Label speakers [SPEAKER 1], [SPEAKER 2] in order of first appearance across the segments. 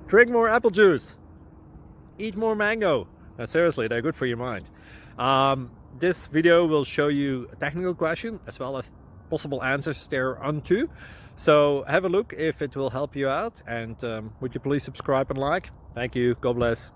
[SPEAKER 1] Drink more apple juice. Eat more mango. Seriously, they're good for your mind. This video will show you a technical question as well as possible answers thereunto. So have a look if it will help you out, and would you please subscribe and like? Thank you. God bless.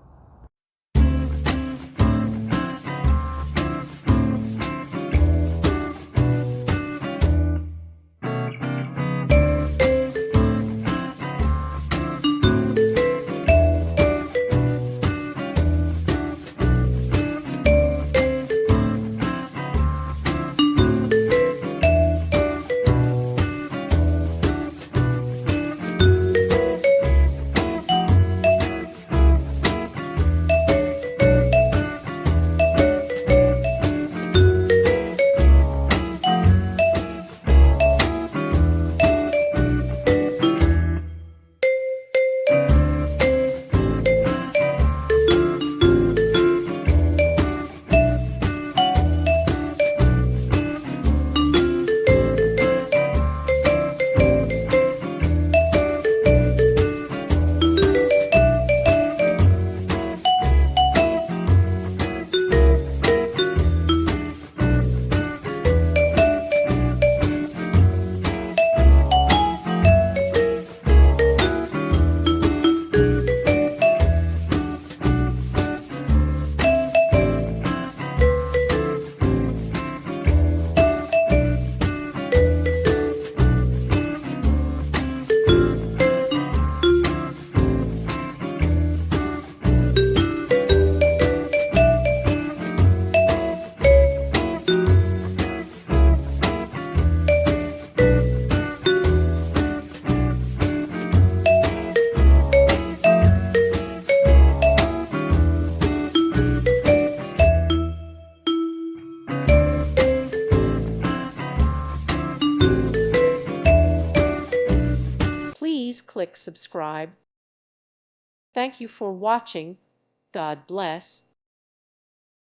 [SPEAKER 2] Please click subscribe. Thank you for watching. God bless.